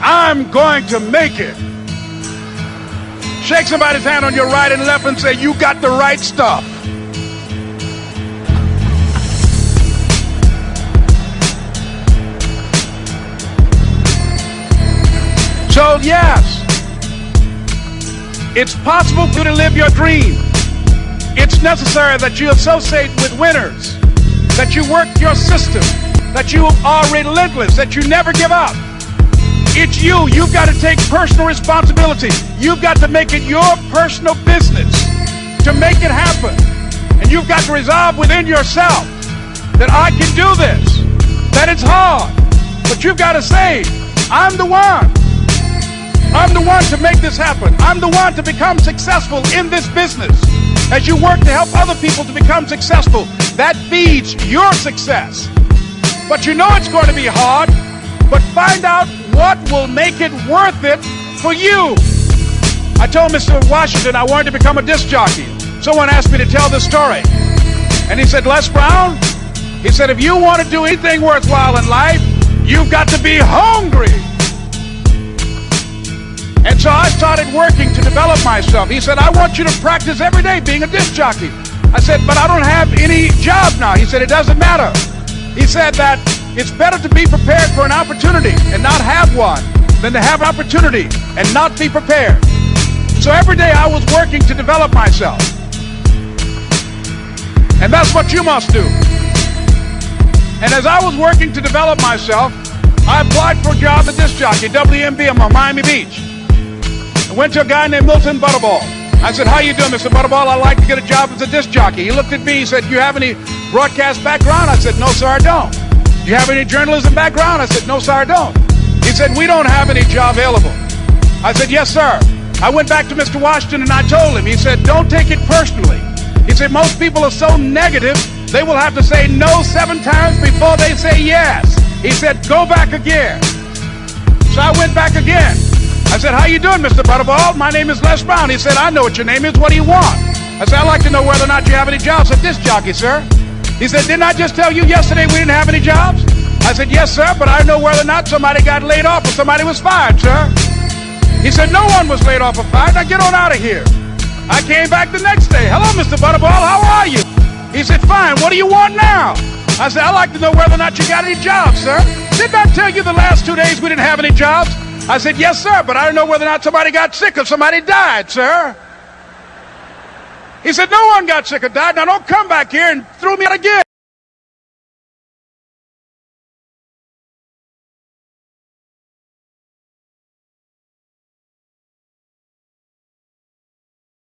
I'm going to make it. Shake somebody's hand on your right and left and say, you got the right stuff. So yes, it's possible for you to live your dream. It's necessary that you associate with winners, that you work your system, that you are relentless, that you never give up. It's you. You've got to take personal responsibility. You've got to make it your personal business to make it happen. And you've got to resolve within yourself that I can do this, that it's hard, but you've got to say, I'm the one. I'm the one to make this happen. I'm the one to become successful in this business. As you work to help other people to become successful, that feeds your success. But you know it's going to be hard, but find out what will make it worth it for you. I told Mr. Washington I wanted to become a disc jockey. Someone asked me to tell this story. And he said, Les Brown, he said, if you want to do anything worthwhile in life, you've got to be hungry. And so I started working to develop myself. He said, I want you to practice every day being a disc jockey. I said, but I don't have any job now. He said, it doesn't matter. He said that it's better to be prepared for an opportunity and not have one than to have an opportunity and not be prepared. So every day I was working to develop myself. And that's what you must do. And as I was working to develop myself, I applied for a job as a disc jockey, WMBM on Miami Beach. I went to a guy named Milton Butterball. I said, how you doing, Mr. Butterball? I'd like to get a job as a disc jockey. He looked at me, he said, do you have any broadcast background? I said, no, sir, I don't. Do you have any journalism background? I said, no, sir, I don't. He said, we don't have any job available. I said, yes, sir. I went back to Mr. Washington and I told him, he said, don't take it personally. He said, most people are so negative, they will have to say no 7 times before they say yes. He said, go back again. So I went back again. I said, how you doing, Mr. Butterball? My name is Les Brown. He said, I know what your name is. What do you want? I said, I'd like to know whether or not you have any jobs at disc jockey, sir. He said, didn't I just tell you yesterday we didn't have any jobs? I said, yes, sir, but I know whether or not somebody got laid off or somebody was fired, sir. He said, no one was laid off or fired. Now get on out of here. I came back the next day. Hello, Mr. Butterball. How are you? He said, fine. What do you want now? I said, I'd like to know whether or not you got any jobs, sir. Didn't I tell you the last 2 days we didn't have any jobs? I said, yes, sir, but I don't know whether or not somebody got sick or somebody died, sir. He said, no one got sick or died. Now don't come back here and throw me out again.